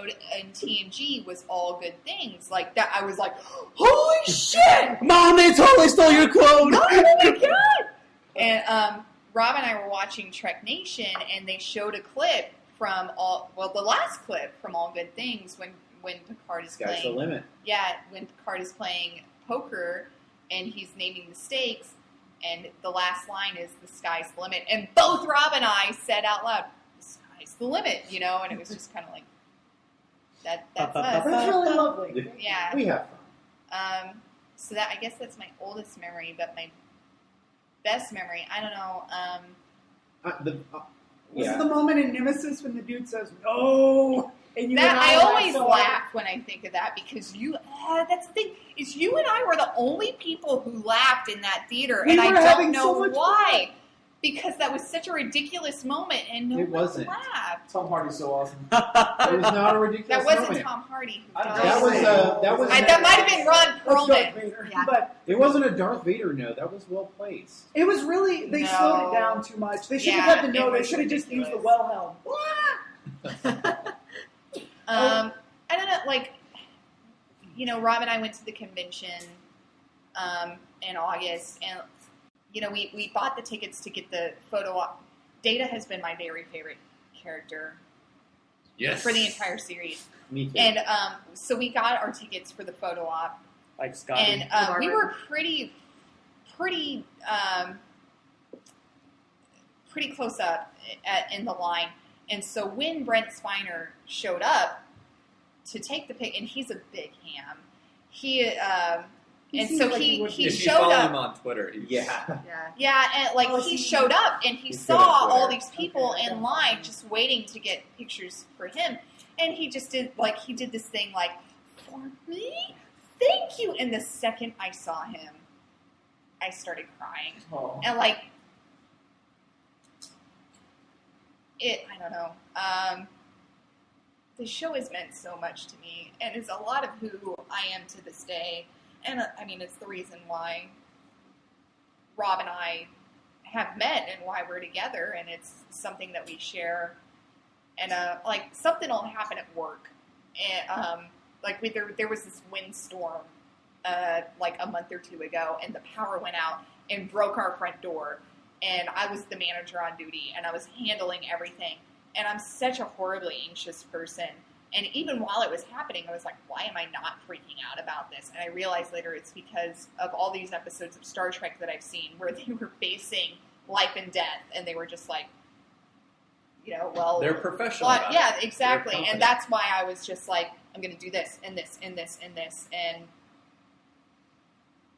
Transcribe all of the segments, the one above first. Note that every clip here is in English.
episode in TNG was All Good Things. Like that, I was like, holy shit! Mom, they totally stole your quote! Oh my god! And Rob and I were watching Trek Nation, and they showed a clip from the last clip from All Good Things when Picard is playing. Sky's the limit. Yeah, when Picard is playing poker, and he's naming the stakes, and the last line is "the sky's the limit," and both Rob and I said out loud, "The sky's the limit," and it was just kind of like that. That's us. That's really lovely. Yeah, We have fun. So I guess that's my oldest memory, but my best memory, I don't know. Was it the moment in Nemesis when the dude says no? And I always laugh when I think of that because that's the thing, is you and I were the only people who laughed in that theater, and I don't know why. Because that was such a ridiculous moment, and no one laughed. Tom Hardy's so awesome. It was not a ridiculous That moment. wasn't Tom Hardy who died. That might have been Ron Perlman. Yeah. But it wasn't a Darth Vader note. That was well placed. it was really, they slowed it down too much. They should have had the note. They should have just used the well helm. I don't know, Rob and I went to the convention in August, and we bought the tickets to get the photo op. Data has been my very favorite character for the entire series. Me too. And so we got our tickets for the photo op. Like Scotty. And we were pretty close up in the line. And so when Brent Spiner showed up to take the pic, and he's a big ham, he showed up. Him on Twitter. And he showed up, and he saw all these people in line just waiting to get pictures for him, and he just did this thing like, for me, thank you. And the second I saw him, I started crying, and I don't know. The show has meant so much to me, and it's a lot of who I am to this day. And it's the reason why Rob and I have met and why we're together, and it's something that we share. And something will happen at work, and there was this windstorm a month or two ago, and the power went out and broke our front door. And I was the manager on duty, and I was handling everything. And I'm such a horribly anxious person. And even while it was happening, I was like, why am I not freaking out about this? And I realized later it's because of all these episodes of Star Trek that I've seen where they were facing life and death, and they were just like, they're professional. Yeah, exactly. And that's why I was just like, I'm going to do this and this and this and this. And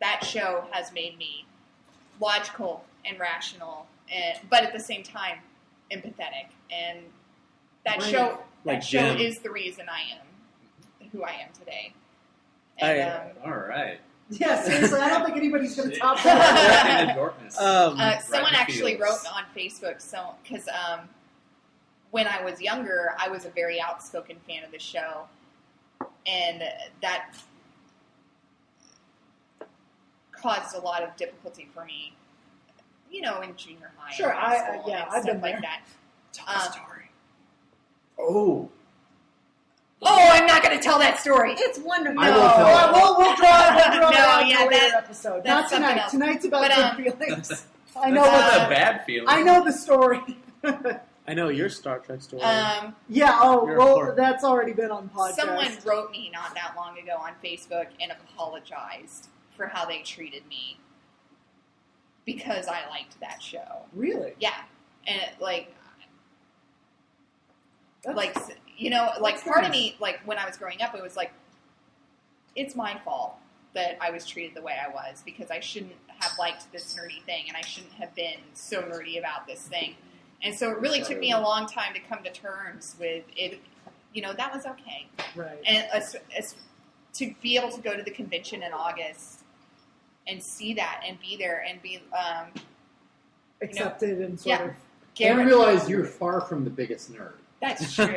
that show has made me logical and rational, but at the same time, empathetic. And that show is the reason I am who I am today. And, all right. Yeah, seriously, I don't think anybody's going to top that. Someone actually wrote on Facebook, because when I was younger, I was a very outspoken fan of the show, and that caused a lot of difficulty for me, in junior high. Sure, I've been like there. that. Tell the story. Oh, I'm not going to tell that story. It's wonderful. I will tell it. We'll draw it No, out yeah, to a later that- episode. Not that's something tonight. else. Tonight's about good feelings. I know That's not what a bad feeling. I know the story. I know your Star Trek story. Yeah, You're important. that's already been on podcast. Someone wrote me not that long ago on Facebook and apologized for how they treated me because I liked that show. Really? Yeah. And That's part nice. of me, when I was growing up, it was like, it's my fault that I was treated the way I was because I shouldn't have liked this nerdy thing and I shouldn't have been so nerdy about this thing. And so it really took me a long time to come to terms with it. That was okay. Right. And as to be able to go to the convention in August and see that and be there and be Accepted and sort of. and realize you're far from the biggest nerd. That's true.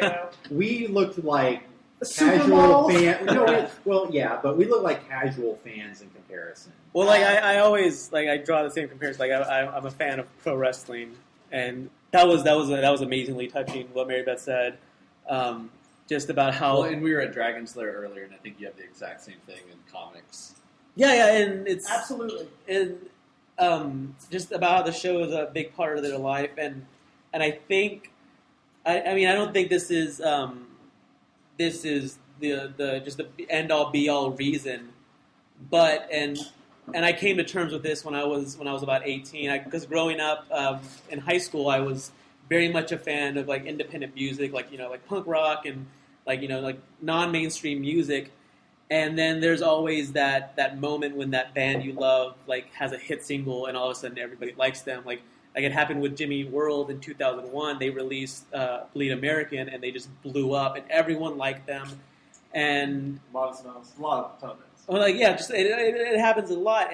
We looked like Super casual Bowl. fans. But we look like casual fans in comparison. Well, I always I draw the same comparison. I'm a fan of pro wrestling, and that was amazingly touching what Mary Beth said. just about how. Well, and we were at Dragon's Lair earlier, and I think you have the exact same thing in comics. Yeah, and it's Absolutely. Just about how the show is a big part of their life, and I think, I mean, I don't think this is the just the end all be all reason, but and I came to terms with this when I was about 18, because growing up in high school, I was very much a fan of like independent music, like like punk rock and like like non-mainstream music. And then there's always that moment when that band you love like has a hit single, and all of a sudden everybody likes them. Like it happened with Jimmy World in 2001. They released Bleed American, and they just blew up, and everyone liked them. And A lot of smells. A lot of tons. well, like yeah, just it happens a lot.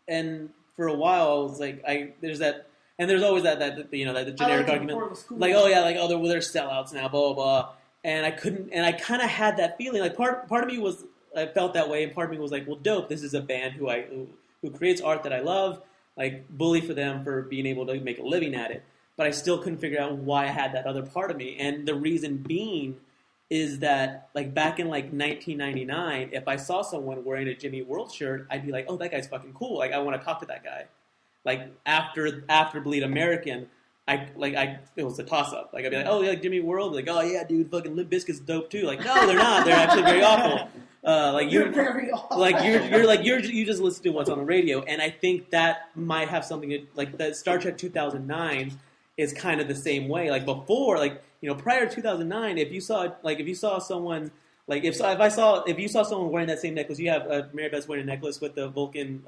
And for a while, I was like, there's that, and there's always that the generic argument, like oh yeah, like they're sellouts now, blah blah blah. And I couldn't, and I kind of had that feeling. Like part of me was. I felt that way, and part of me was like, well, dope, this is a band who creates art that I love, like, bully for them for being able to make a living at it. But I still couldn't figure out why I had that other part of me. And the reason being is that, like, back in, like, 1999, if I saw someone wearing a Jimmy World shirt, I'd be like, oh, that guy's fucking cool. Like, I want to talk to that guy. Like, after Bleed American, it was a toss-up. Like, I'd be like, oh, yeah, like Jimmy World? Like, oh, yeah, dude, fucking Limp Bizkit's dope, too. Like, no, they're not. They're actually very awful. You're very awful. You just listen to what's on the radio, and I think that might have something to, like, that Star Trek 2009 is kind of the same way. Like, before, like, prior to 2009, if you saw someone, like, if you saw someone wearing that same necklace, you have Mary Beth's wearing a necklace with the Vulcan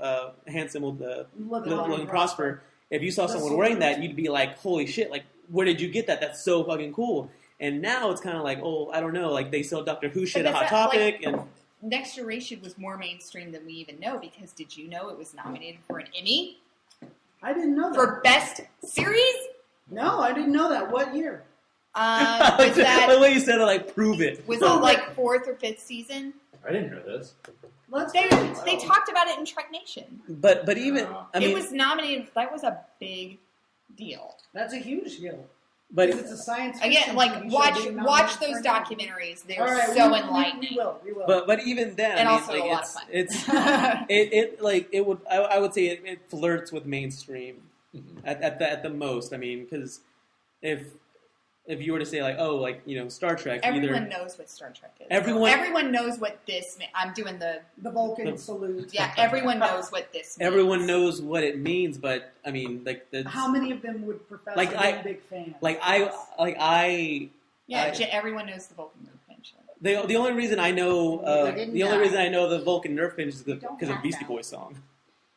hand symbol, the Logan Prosper. If you saw someone wearing that, you'd be like, holy shit, like, where did you get that? That's so fucking cool. And now it's kind of like, oh, I don't know, like, they sell Doctor Who shit at Hot Topic. Like, Next Generation was more mainstream than we even know, because did you know it was nominated for an Emmy? I didn't know that. For Best Series? No, I didn't know that. What year? Was that the way you said it, like, prove it. Was it like 4th or 5th season? I didn't hear this. They talked about it in Trek Nation. But even I mean, it was nominated. That was a big deal. That's a huge deal. But it's a science fiction again, like watch those documentaries. They're so enlightening. We will. But even then, and I mean, also like, a lot of fun. I would say it flirts with mainstream at the most. I mean, because if you were to say like, oh, like, Star Trek, everyone knows what Star Trek is. Everyone knows what this. I'm doing the Vulcan salute. Yeah, everyone knows what this means. Everyone knows what it means, but I mean, like, how many of them would profess like to be a big fan? Everyone knows the Vulcan nerve pinch. The only reason I know the Vulcan nerve pinch is because of Beastie Boys song.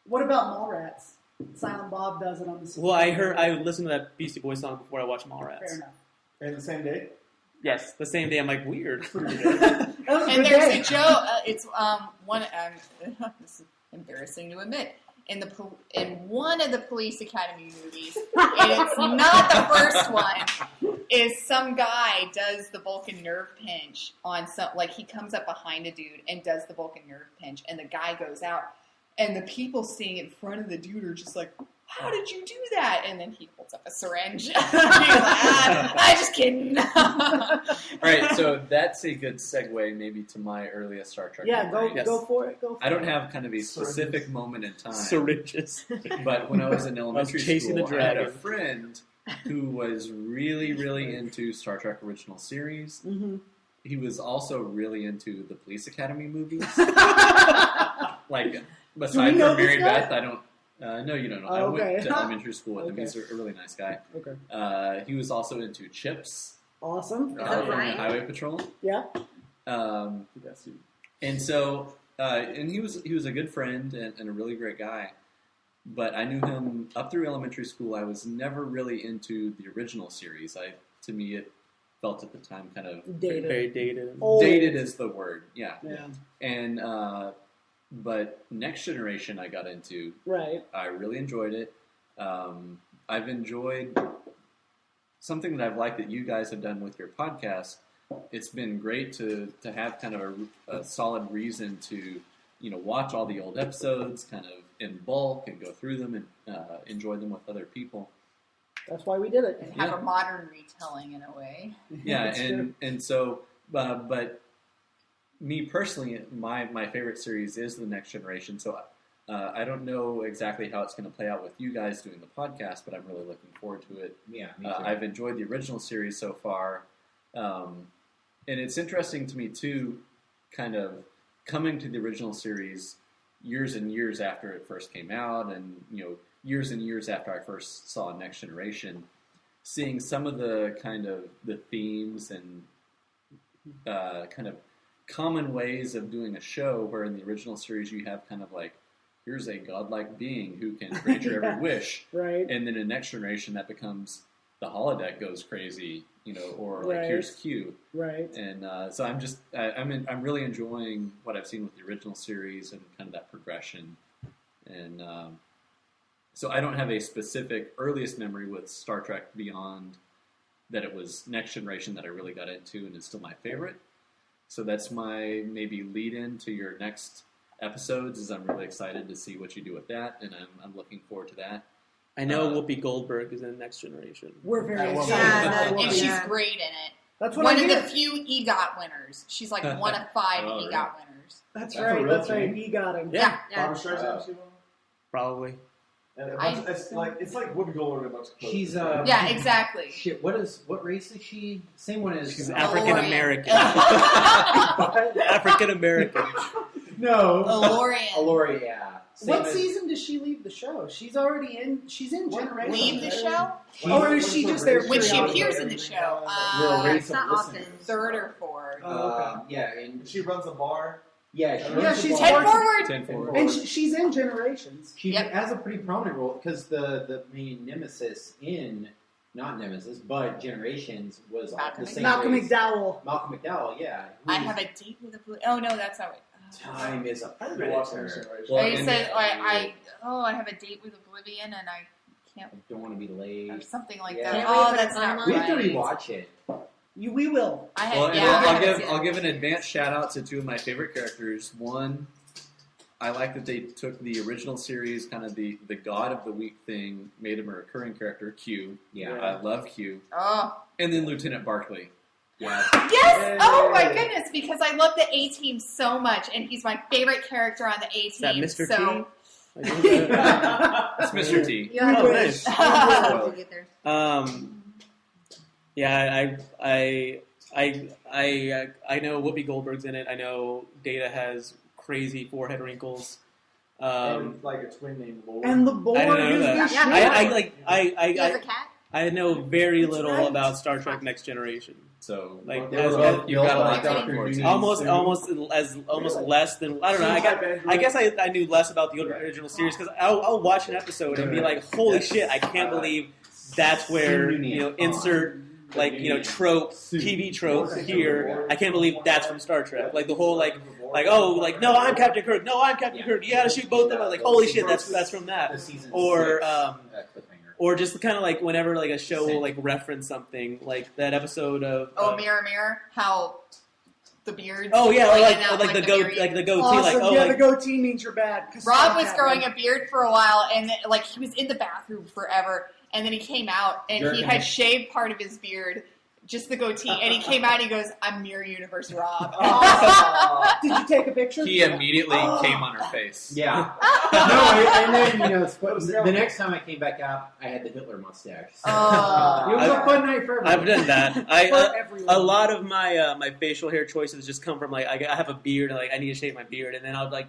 What about Mallrats? Silent Bob does it on the. Well, I listened to that Beastie Boys song before I watched Mallrats. Fair enough. And the same day? Yes, the same day. I'm like, weird. And there's a joke. It's one. This is embarrassing to admit. In one of the Police Academy movies, and it's not the first one, is some guy does the Vulcan nerve pinch on some, like, he comes up behind a dude and does the Vulcan nerve pinch, and the guy goes out, and the people sitting in front of the dude are just like, how did you do that? And then he holds up a syringe. He's like, I'm just kidding. All right, so that's a good segue maybe to my earliest Star Trek. Yeah, go for it. I don't have kind of a specific moment in time. Syringes. But when I was in elementary chasing school, a I had dragon. a friend who was really, really into Star Trek original series. Mm-hmm. He was also really into the Police Academy movies. Like, aside from Mary Beth, I don't... no, you don't know. I went to elementary school with him. He's a really nice guy. Okay. He was also into Chips. Awesome. Is that From right? the Highway Patrol. Yeah. And so, and he was a good friend and a really great guy. But I knew him up through elementary school. I was never really into the original series. To me, it felt at the time kind of Dated. Very dated. Dated is the word. Yeah. Yeah. And but Next Generation I got into. Right. I really enjoyed it. I've enjoyed something that I've liked that you guys have done with your podcast. It's been great to have kind of a solid reason to, watch all the old episodes kind of in bulk and go through them and enjoy them with other people. That's why we did it. And have a modern retelling in a way. Yeah, and so But me personally, my favorite series is The Next Generation. So I don't know exactly how it's going to play out with you guys doing the podcast, but I'm really looking forward to it. Yeah, me too. I've enjoyed the original series so far. And it's interesting to me, too, kind of coming to the original series years and years after it first came out and, years and years after I first saw Next Generation, seeing some of the kind of the themes and kind of common ways of doing a show where in the original series you have kind of like, here's a godlike being who can grant your every wish. Right. And then in Next Generation that becomes the holodeck goes crazy, or like here's Q. Right. And so I'm really enjoying what I've seen with the original series and kind of that progression. And so I don't have a specific earliest memory with Star Trek beyond that it was Next Generation that I really got into and is still my favorite. So that's my maybe lead in to your next episodes, is I'm really excited to see what you do with that, and I'm looking forward to that. I know Whoopi Goldberg is in Next Generation. We're very excited. Yeah, about and Whoopi. she's great in it. That's what One I of hear. the few EGOT winners. She's like one of 5 Oh, really? EGOT winners. That's That's a right. real That's right. thing. He got him. Yeah, Barbara Streisand, probably. and it's like Whoopi Goldberg and a bunch of clothes. She's Yeah, exactly. Shit, what race is she? Same one as She's Oh, African American. Lorian. African American. No. Lorian. Alori, yeah. Same What as- season does she leave the show? She's already in. She's in Generation. Leave the show? Or is she just there When she periodically? appears in the show. We're a race it's not of often. listeners. 3rd or 4th. Oh, Yeah, and She runs a bar. yeah, Yeah, she's Head working- forward. 10 forward. And she's in Generations. she Yep. has a pretty prominent role because the main nemesis in not Nemesis but Generations was Malcolm the same Malcolm race. McDowell. Malcolm McDowell, yeah. I have a date with a blue. Oh no, that's not it. Time is a I didn't watch predator. Next Generation. Well, I and- said I have a date with Oblivion and I can't I don't want to be late. or something like Yeah. that. Can't we Oh, put that's a not time We right. have to rewatch it. We will. I had, Well, and yeah, I haven't seen I'll it. give an advanced shout out to 2 of my favorite characters. One, I like that they took the original series, kind of the God of the Week thing, made him a recurring character, Q. Yeah. I love Q. Oh And then Lieutenant Barkley. Yeah. yes! Oh my Yay. goodness! Because I love the A Team so much, and he's my favorite character on the A Is that Team. Mr. So T? Like, who's that? It's Mr. T. You have Oh, to nice. to get there. Yeah, I know Whoopi Goldberg's in it. I know Data has crazy forehead wrinkles. And like a twin named Lord. And the board I didn't know is that. the Yeah. shit. He has a cat. I know very That's little right. about Star Trek Next Generation. So Like, They were as- both you've got a lot like to look Dr. forward to. Doom. almost Really? less than I don't know. I guess I knew less about the original series because I'll watch an episode and be like, holy shit, I can't believe that's where insert trope TV trope here. I can't believe that's from Star Trek. Like the whole no, I'm Captain Kirk. No, I'm Captain Kirk. You gotta shoot both of them. I was like, holy shit, that's from that. The season Or 6, cliffhanger. or just kind of like whenever like a show will like reference something like that episode of oh, Mirror Mirror, how the beards. oh yeah, growing like out the beard. goat like the goatee Awesome. like yeah, like the goatee means you're bad. Rob was growing a beard for a while, and like he was in the bathroom forever, and then he came out and he had shaved part of his beard, just the goatee, and he came out and he goes, "I'm Mirror Universe Rob." Did you take a picture? he immediately came on her face. Yeah. No, and then the next time I came back out, I had the Hitler mustache. So. Oh. It was a fun night for I've everyone. done that. For everyone. A lot of my my facial hair choices just come from like I have a beard and like I need to shave my beard and then I'll like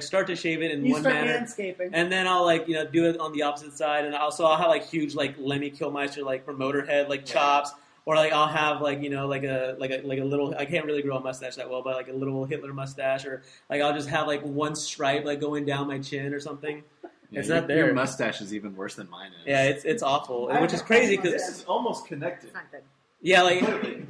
start to shave it in You one start manner manscaping. and then I'll do it on the opposite side and I'll have like huge like Lemmy Kilmister like from Motorhead like chops or like I'll have like like a little I can't really grow a mustache that well but like a little Hitler mustache or like I'll just have like one stripe like going down my chin or something. Yeah, It's your, not there. Your mustache is even worse than mine is. Yeah, it's awful, I which is have crazy mustache. because This is almost connected. It's not good. yeah, like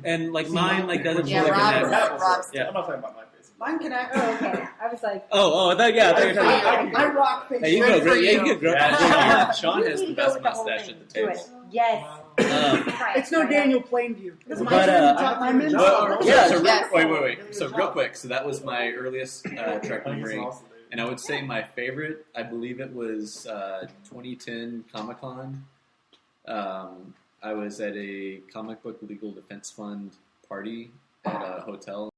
and like mine like doesn't Yeah, really Rob- connect. Rob's- Yeah. I'm not talking about my face. Mine can act. Oh, okay. I was like, Oh, I thought you were talking about. I rock face. Hey, you Good can for grow. Yeah, you you. can grow. Yeah, Sean you has need the to go best with the whole mustache thing. at the Do table. it. Yes. Try it. It's no Try it. Daniel Plainview. Is my But, turn to I talk my minutes? Yeah, so yes. wait. So real quick, so that was my earliest Trek memory, and I would say my favorite. I believe it was 2010 Comic-Con. I was at a comic book legal defense fund party at a hotel